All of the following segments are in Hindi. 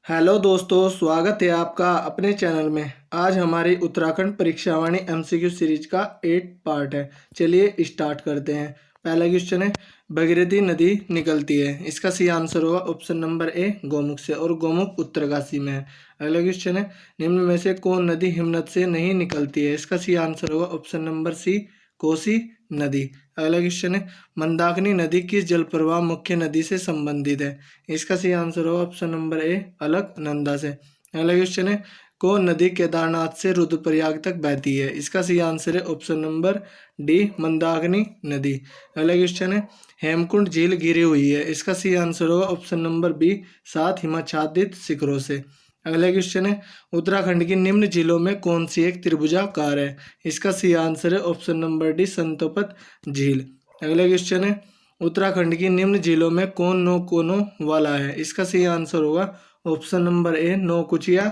हेलो दोस्तों, स्वागत है आपका अपने चैनल में। आज हमारी उत्तराखंड परीक्षावाणी एमसीक्यू सीरीज का 8 पार्ट है। चलिए स्टार्ट करते हैं। पहला क्वेश्चन है, भगीरथी नदी निकलती है, इसका सही आंसर होगा ऑप्शन नंबर ए गोमुख से, और गोमुख उत्तरकाशी में है। अगला क्वेश्चन है, निम्न में से कौन नदी हिमनद से नहीं निकलती है, इसका सही आंसर होगा ऑप्शन नंबर सी कोसी नदी। अगला क्वेश्चन है, मंदाकिनी नदी किस जल प्रवाह मुख्य नदी से संबंधित है, इसका सही आंसर होगा ऑप्शन नंबर ए अलकनंदा से। अगला क्वेश्चन है, कौन नदी केदारनाथ से रुद्रप्रयाग तक बहती है, इसका सही आंसर है ऑप्शन नंबर डी मंदाकिनी नदी। अगला क्वेश्चन है, हेमकुंड झील घिरी हुई है, इसका सही आंसर होगा ऑप्शन नंबर बी 7 हिमाच्छादित शिखरों से। अगला क्वेश्चन है, उत्तराखंड की निम्न झीलों में कौन सी एक त्रिभुजाकार है, इसका सही आंसर है ऑप्शन नंबर डी संतोपत झील। अगला क्वेश्चन है, उत्तराखंड की निम्न झीलों में कौन नौ कोनों वाला है, इसका सही आंसर होगा ऑप्शन नंबर ए नौकुचिया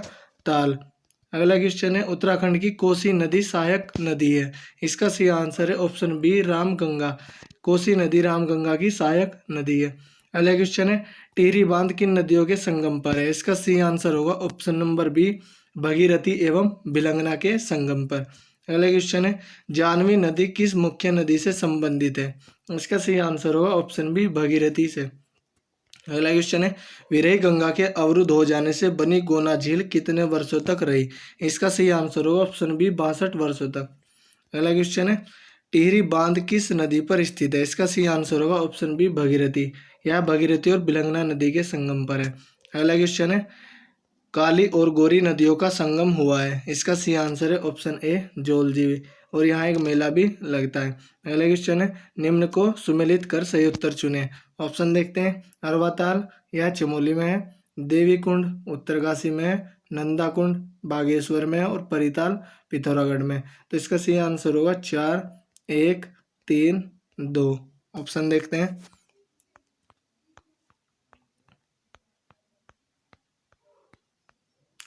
ताल। अगला क्वेश्चन है, उत्तराखंड की कोसी नदी सहायक नदी है, इसका सही आंसर है ऑप्शन बी रामगंगा। कोसी नदी रामगंगा की सहायक नदी है। अगला क्वेश्चन है, टिहरी बांध किन नदियों के संगम पर है, इसका सही आंसर होगा ऑप्शन नंबर बी भगीरथी एवं बिलंगना के संगम पर। अगला क्वेश्चन है, जानवी नदी किस मुख्य नदी से संबंधित है, इसका सही आंसर होगा ऑप्शन बी भगीरथी से। अगला क्वेश्चन है, विरही गंगा के अवरुद्ध हो जाने से बनी गोना झील कितने वर्षों तक रही, इसका सही आंसर होगा ऑप्शन बी 62 वर्षों तक। अगला क्वेश्चन है, टिहरी बांध किस नदी पर स्थित है, इसका सही आंसर होगा ऑप्शन बी भगीरथी। यह भगीरथी और बिलंगना नदी के संगम पर है। अगला क्वेश्चन है, काली और गोरी नदियों का संगम हुआ है, इसका सही आंसर है ऑप्शन ए जोलजीबी, और यहाँ एक मेला भी लगता है। अगला क्वेश्चन है, निम्न को सुमेलित कर सही उत्तर चुने। ऑप्शन देखते हैं, अरवाताल यह चमोली में है, देवी कुंड उत्तरकाशी में है, नंदा कुंड बागेश्वर में है, और परिताल पिथौरागढ़ में। तो इसका सही आंसर होगा 4 1 3 2। ऑप्शन देखते हैं,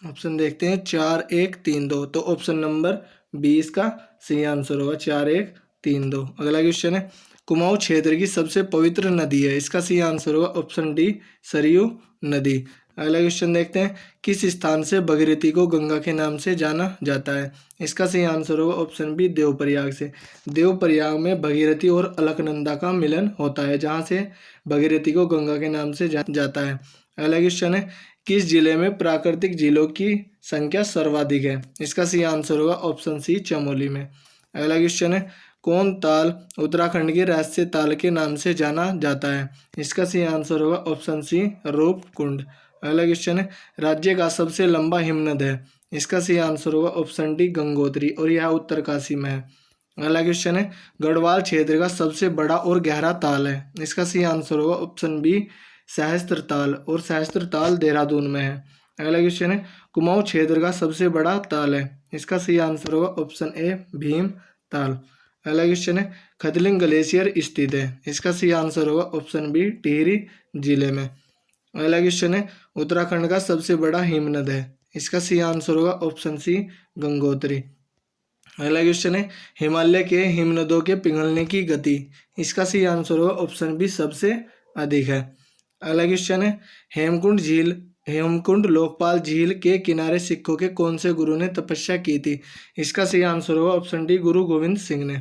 ऑप्शन देखते हैं 4 1 3 2। तो ऑप्शन नंबर 20 का सही आंसर होगा 4 1 3 2। अगला क्वेश्चन है, कुमाऊं क्षेत्र की सबसे पवित्र नदी है, इसका सही आंसर होगा ऑप्शन डी सरयू नदी। अगला क्वेश्चन देखते हैं, किस स्थान से भगीरथी को गंगा के नाम से जाना जाता है, इसका सही आंसर होगा ऑप्शन बी देवप्रयाग से। देवप्रयाग में भगीरथी और अलकनंदा का मिलन होता है, जहाँ से भगीरथी को गंगा के नाम से जाता है। अगला क्वेश्चन है, किस जिले में प्राकृतिक झीलों की संख्या सर्वाधिक है, इसका सही आंसर होगा ऑप्शन सी चमोली में। अगला क्वेश्चन है, कौन ताल उत्तराखंड के राष्ट्रीय ताल के नाम से जाना जाता है, इसका सही आंसर होगा ऑप्शन सी रूपकुंड। अगला क्वेश्चन है, राज्य का सबसे लंबा हिमनद है, इसका सही आंसर होगा ऑप्शन डी गंगोत्री, और यह उत्तरकाशी में है। अगला क्वेश्चन है, गढ़वाल क्षेत्र का सबसे बड़ा और गहरा ताल है, इसका सही आंसर होगा ऑप्शन बी सहस्त्र ताल, और सहस्त्र ताल देहरादून में है। अगला क्वेश्चन है, कुमाऊं क्षेत्र का सबसे बड़ा ताल है, इसका सही आंसर होगा ऑप्शन ए भीम ताल। अगला क्वेश्चन है, खतलिंग ग्लेशियर स्थित है, इसका सही आंसर होगा ऑप्शन बी टिहरी जिले में। अगला क्वेश्चन है, उत्तराखंड का सबसे बड़ा हिमनद है, इसका सही आंसर होगा ऑप्शन सी गंगोत्री। अगला क्वेश्चन है, हिमालय के हिमनदों के पिघलने की गति, इसका सही आंसर होगा ऑप्शन बी सबसे अधिक है। अगला क्वेश्चन है, हेमकुंड लोकपाल झील के किनारे सिखों के कौन से गुरु ने तपस्या की थी, इसका सही आंसर होगा ऑप्शन डी गुरु गोविंद सिंह ने।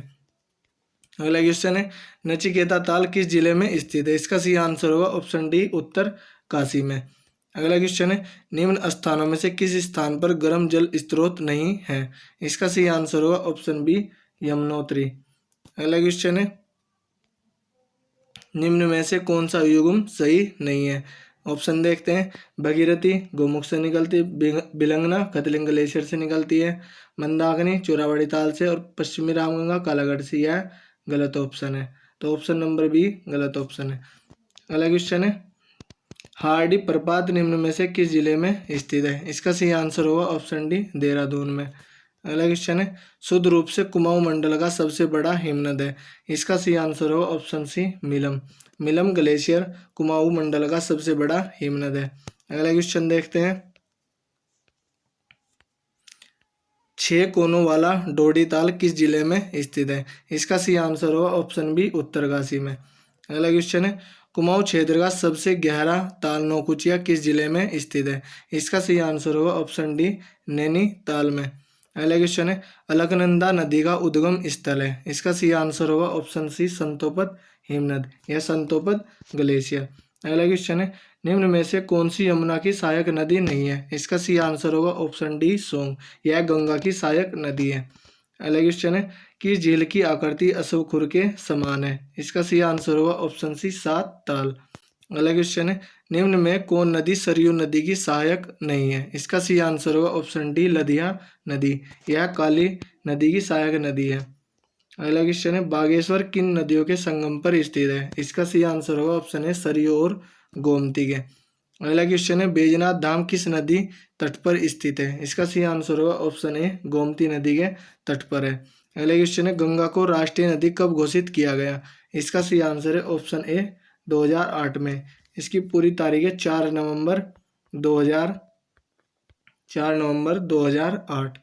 अगला क्वेश्चन है, नचिकेता ताल किस जिले में स्थित है, इसका सही आंसर होगा ऑप्शन डी उत्तर काशी में। अगला क्वेश्चन है, निम्न स्थानों में से किस स्थान पर गर्म जल स्रोत नहीं है, इसका सही आंसर होगा ऑप्शन बी यमुनोत्री। अगला क्वेश्चन है, निम्न में से कौन सा युग्म सही नहीं है। ऑप्शन देखते हैं, भगीरथी गोमुख से निकलती है, बिलंगना खतलिंग ग्लेशियर से निकलती है, मंदाकिनी चोराबाड़ी ताल से, और पश्चिमी रामगंगा कालागढ़ से। यह गलत ऑप्शन है, तो ऑप्शन नंबर बी गलत ऑप्शन है। अगला क्वेश्चन है, हार्डी प्रपात निम्न में से किस जिले में स्थित है, इसका सही आंसर होगा ऑप्शन डी देहरादून में। अगला क्वेश्चन है, शुद्ध रूप से कुमाऊं मंडल का सबसे बड़ा हिमनद है, इसका सही आंसर होगा option C Milam. Milam glacier Kumaon Mandal का सबसे बड़ा हिमनद है। अगला क्वेश्चन देखते हैं, 6 कोनों वाला डोडी ताल किस जिले में स्थित है, इसका सही आंसर होगा ऑप्शन बी उत्तरकाशी में। अगला क्वेश्चन है, कुमाऊं क्षेत्र का सबसे गहरा ताल नौकुचिया किस जिले में स्थित है? इसका सही आंसर होगा ऑप्शन डी, नैनीताल में। अगला क्वेश्चन है, अलकनंदा नदी का उद्गम स्थल है। इसका सही आंसर होगा ऑप्शन सी, संतोपत हिमनद या संतोपत ग्लेशियर। अगला क्वेश्चन है, निम्न में से कौन सी यमुना की सहायक नदी नहीं है? इसका सही आंसर होगा ऑप्शन डी, सोंग। यह गंगा की सहायक नदी है। अगला क्वेश्चन है, कि झील की आकृति अशोकखुर के समान है। इसका सही आंसर होगा ऑप्शन सी, सात ताल। अगला क्वेश्चन है, निम्न में कौन नदी सरयू नदी की सहायक नहीं है? इसका सही आंसर होगा ऑप्शन डी, लदिया नदी। यह काली नदी की सहायक नदी है। अगला क्वेश्चन है, बागेश्वर किन नदियों के संगम पर स्थित है? इसका सही आंसर होगा ऑप्शन है, सरयू और गोमती के। अगला क्वेश्चन है, बैजनाथ धाम किस नदी तट पर स्थित है? इसका सही आंसर होगा ऑप्शन ए, गोमती नदी के तट पर है। अगला क्वेश्चन है, गंगा को राष्ट्रीय नदी कब घोषित किया गया? इसका सही आंसर है ऑप्शन ए, 2008 में। इसकी पूरी तारीख है 4 नवंबर 2008।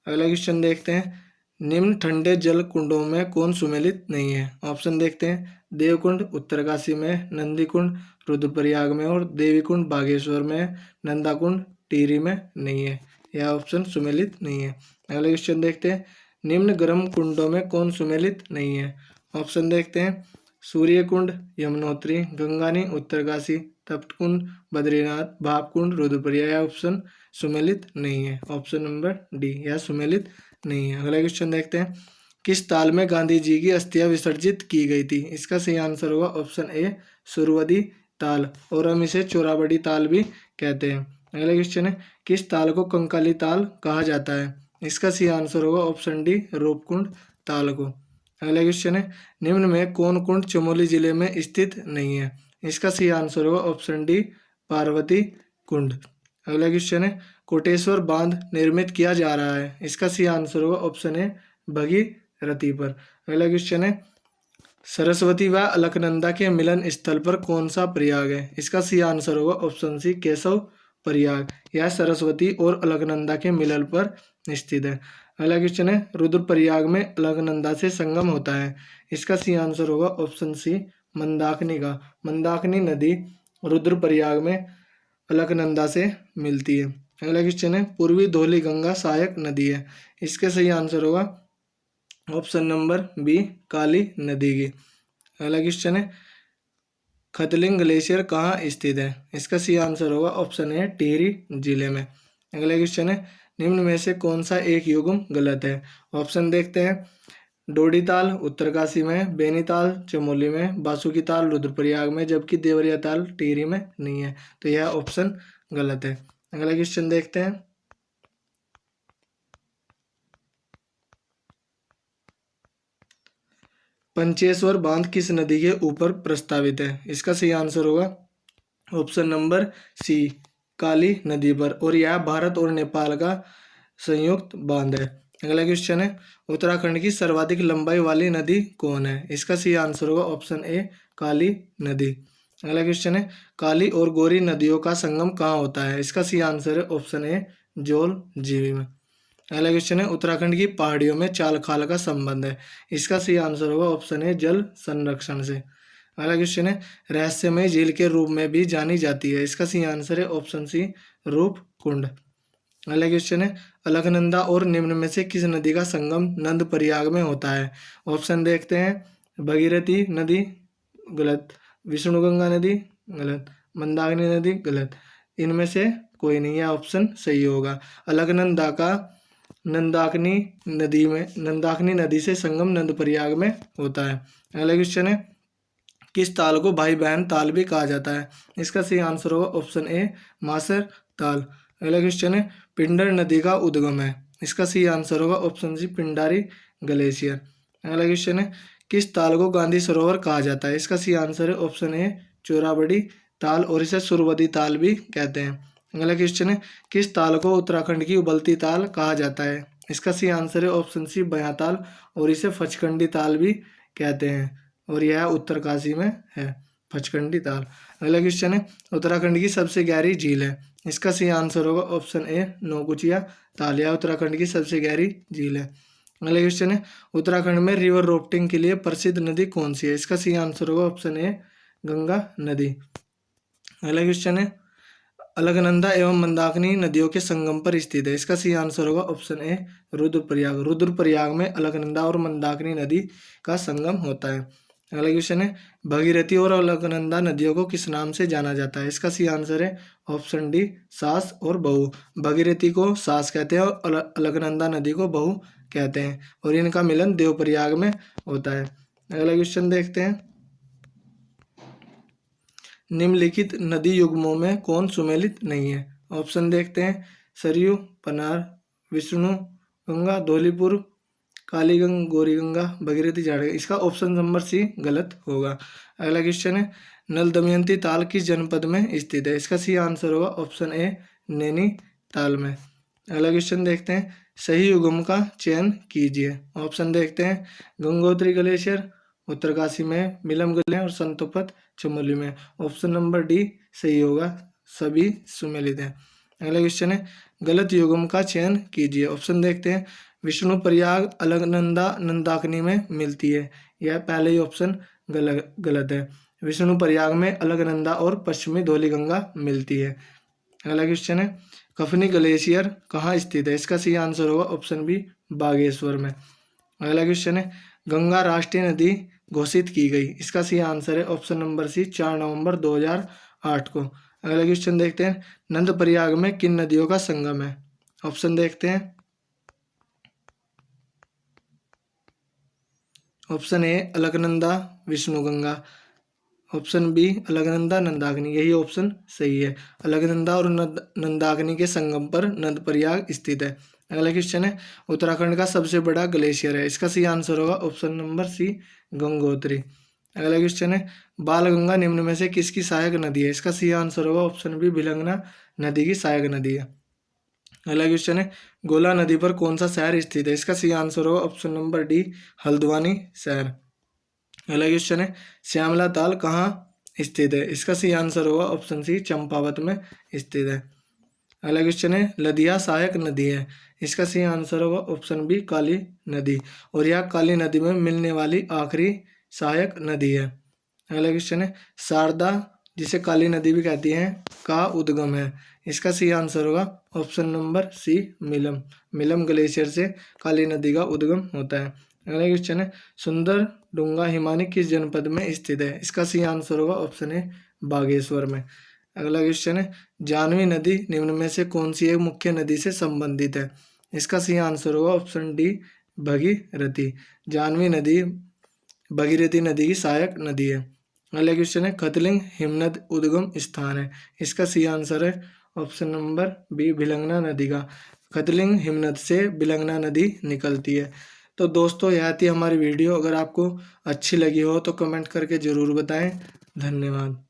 अगला क्वेश्चन देखते हैं, निम्न ठंडे जल कुंडों में कौन सुमेलित नहीं है? ऑप्शन देखते हैं, देवकुंड उत्तरकाशी में, नंदी कुंड रुद्रप्रयाग में और देवी कुंड बागेश्वर में, नंदा कुंड टिहरी में नहीं है। यह ऑप्शन सुमेलित नहीं है। अगला क्वेश्चन देखते हैं, निम्न गर्म कुंडों में कौन सुमेलित नहीं है? ऑप्शन देखते हैं, सूर्य कुंड यमुनोत्री, गंगानी उत्तरकाशी, तप्तकुंड बद्रीनाथ, भापकुंड रुद्रप्रयाग। यह ऑप्शन सुमेलित नहीं है। ऑप्शन नंबर डी, यह सुमेलित नहीं है। अगला क्वेश्चन देखते हैं, किस ताल में गांधी जी की अस्थियां विसर्जित की गई थी? इसका सही आंसर होगा ऑप्शन ए, सुरवदी ताल, और हम इसे चोराबड़ी ताल भी कहते हैं। अगला क्वेश्चन है, किस ताल को कंकाली ताल कहा जाता है? इसका सही आंसर होगा ऑप्शन डी, रूपकुंड ताल को। अगला क्वेश्चन है, निम्न में कौन कुंड चमोली जिले में स्थित नहीं है? इसका सही आंसर होगा ऑप्शन डी, पार्वती कुंड। अगला क्वेश्चन है, कोटेश्वर बांध निर्मित किया जा रहा है। इसका सही आंसर होगा ऑप्शन ए, भगीरथी पर। अगला क्वेश्चन है, सरस्वती व अलकनंदा के मिलन स्थल पर कौन सा प्रयाग है? इसका सही आंसर होगा ऑप्शन सी, केशव प्रयाग। यह सरस्वती और अलकनंदा के मिलन पर स्थित है। अगला क्वेश्चन है, रुद्रप्रयाग में अलकनंदा से संगम होता है। इसका सही आंसर होगा ऑप्शन सी, मंदाकिनी का। मंदाकिनी नदी रुद्रप्रयाग में अलकनंदा से मिलती है। अगला क्वेश्चन है, पूर्वी धौली गंगा सहायक नदी है। इसका सही आंसर होगा ऑप्शन नंबर बी, काली नदी की। अगला क्वेश्चन है, खतलिंग ग्लेशियर कहाँ स्थित है? इसका सही आंसर होगा ऑप्शन ए, टिहरी जिले में। अगला क्वेश्चन है, निम्न में से कौन सा एक युग्म गलत है? ऑप्शन देखते हैं, डोडी ताल उत्तरकाशी में, बेनीताल चमोली में, बासुकी ताल रुद्रप्रयाग में, जबकि देवरिया ताल टिहरी में नहीं है। तो यह ऑप्शन गलत है। अगला क्वेश्चन देखते हैं, पंचेश्वर बांध किस नदी के ऊपर प्रस्तावित है? इसका सही आंसर होगा ऑप्शन नंबर सी, काली नदी पर, और यह भारत और नेपाल का संयुक्त बांध है। अगला क्वेश्चन है, उत्तराखंड की सर्वाधिक लंबाई वाली नदी कौन है? इसका सही आंसर होगा ऑप्शन ए, काली नदी। अगला क्वेश्चन है, काली और गौरी नदियों का संगम कहाँ होता है? इसका सही आंसर है ऑप्शन ए, जोल जीवी में। अगला क्वेश्चन है, उत्तराखंड की पहाड़ियों में चाल खाल का संबंध है। इसका सही आंसर होगा ऑप्शन ए, जल संरक्षण से। अगला क्वेश्चन है, रहस्यमय झील के रूप में भी जानी जाती है। इसका सही आंसर है ऑप्शन सी, रूप कुंड। अगला क्वेश्चन है, अलकनंदा और निम्न में से किस नदी का संगम नंद प्रयाग में होता है? ऑप्शन देखते हैं, भगीरथी नदी गलत, विष्णुगंगा नदी गलत, मंदाकिनी नदी गलत। इनमें से कोई नहीं है ऑप्शन सही होगा। अलकनंदा का नंदाकिनी नदी से संगम नंद प्रयाग में होता है। अगला क्वेश्चन है, किस ताल को भाई बहन ताल भी कहा जाता है? इसका सही आंसर होगा ऑप्शन ए, मासर ताल। अगला क्वेश्चन है, पिंडर नदी का उद्गम है। इसका सही आंसर होगा ऑप्शन सी, पिंडारी ग्लेशियर। अगला क्वेश्चन है, किस ताल को गांधी सरोवर कहा जाता है? इसका सही आंसर है ऑप्शन ए, चोराबड़ी ताल, और इसे सुरवदी ताल भी कहते हैं। अगला क्वेश्चन है, किस ताल को उत्तराखंड की उबलती ताल कहा जाता है? इसका सही आंसर है ऑप्शन सी, बयां ताल, और इसे फचकंडी ताल भी कहते हैं, और यह उत्तरकाशी में है, फचकंडी ताल। अगला क्वेश्चन है, उत्तराखंड की सबसे गहरी झील है। इसका सही आंसर होगा ऑप्शन ए, नौकुचिया ताल। यह उत्तराखंड की सबसे गहरी झील है। अगला क्वेश्चन है, उत्तराखंड में रिवर राफ्टिंग के लिए प्रसिद्ध नदी कौन सी है? इसका सही आंसर होगा ऑप्शन ए, गंगा नदी। अगला क्वेश्चन है, अलकनंदा एवं मंदाकिनी नदियों के संगम पर स्थित है। इसका सही आंसर होगा ऑप्शन ए रुद्रप्रयाग। रुद्रप्रयाग में अलकनंदा और मंदाकिनी नदी का संगम होता है। अगला क्वेश्चन है, भगीरथी और अलकनंदा नदियों को किस नाम से जाना जाता है। इसका सही आंसर है ऑप्शन डी सास और बहू। भगीरथी को सास कहते हैं और अलकनंदा नदी को बहू कहते हैं और इनका मिलन देवप्रयाग में होता है। अगला क्वेश्चन देखते हैं, निम्नलिखित नदी युग्मों में कौन सुमेलित नहीं है। ऑप्शन देखते हैं, सरयू, पनार, विष्णु गंगा, धौलीपुर, कालीगंगा, गौरीगंगा, भगीरथी, जाड़गंगा। इसका ऑप्शन नंबर सी गलत होगा। अगला क्वेश्चन है, नल दमयंती ताल किस जनपद में स्थित है। इसका सही आंसर होगा ऑप्शन ए नैनीताल में। अगला क्वेश्चन देखते हैं, सही युग्म का चयन कीजिए। ऑप्शन देखते हैं, गंगोत्री ग्लेशियर उत्तरकाशी में, मिलम ग्लेशियर और संतोपत चमोली में। ऑप्शन नंबर डी सही होगा, सभी सुमेलित हैं। अगला क्वेश्चन है, गलत युग्म का चयन कीजिए। ऑप्शन देखते हैं, विष्णु प्रयाग अलकनंदा मंदाकिनी में मिलती है। यह पहले ही ऑप्शन गलत है। विष्णु प्रयाग में अलकनंदा और पश्चिमी धौलीगंगा मिलती है। अगला क्वेश्चन है, कफनी ग्लेशियर कहाँ स्थित है। इसका सही आंसर होगा ऑप्शन बी बागेश्वर में। अगला क्वेश्चन है, गंगा राष्ट्रीय नदी घोषित की गई। इसका सही आंसर है ऑप्शन नंबर सी 4 नवंबर 2008 को। अगला क्वेश्चन देखते हैं, नंद प्रयाग में किन नदियों का संगम है। ऑप्शन देखते हैं, option A Alaknanda Vishnuganga, option B Alaknanda Nandakini. यही ऑप्शन सही है, अलकनंदा और नंदाकिनी के संगम पर नंद प्रयाग स्थित है। अगला क्वेश्चन है, उत्तराखंड का सबसे बड़ा ग्लेशियर है। इसका सही आंसर होगा ऑप्शन नंबर सी गंगोत्री। अगला क्वेश्चन है, बालगंगा निम्न में से किसकी सहायक नदी है। इसका सही आंसर होगा ऑप्शन बी भिलंगना नदी की सहायक नदी है। अगला क्वेश्चन है, गोला नदी पर कौन सा शहर स्थित है। इसका सही आंसर होगा ऑप्शन नंबर डी हल्द्वानी शहर। अगला क्वेश्चन है, श्यामला ताल कहाँ स्थित है। इसका सही आंसर होगा ऑप्शन सी चंपावत में स्थित है। अगला क्वेश्चन है, लदिया सहायक नदी है। इसका सही आंसर होगा ऑप्शन बी काली नदी और यह काली नदी में मिलने वाली आखिरी सहायक नदी है। अगला क्वेश्चन है, शारदा जिसे काली नदी भी कहती हैं का उद्गम है। इसका सही आंसर होगा option number C Milam glacier से काली नदी का उद्गम होता है। अगला क्वेश्चन है, सुंदर डूंगा हिमानी किस जनपद में स्थित है। इसका सही आंसर होगा ऑप्शन ए बागेश्वर में। अगला क्वेश्चन है, जानवी नदी निम्न में से कौन सी एक मुख्य नदी से संबंधित है। इसका सही आंसर होगा ऑप्शन डी भगीरथी। जानवी नदी भगीरथी नदी की सहायक नदी है। अगला क्वेश्चन है, खतलिंग हिमनद उद्गम स्थान है। इसका सही आंसर है ऑप्शन नंबर बी भिलंगना नदी का। खतलिंग हिमनद से भिलंगना नदी निकलती है। तो दोस्तों यह थी हमारी वीडियो। अगर आपको अच्छी लगी हो तो कमेंट करके ज़रूर बताएं। धन्यवाद।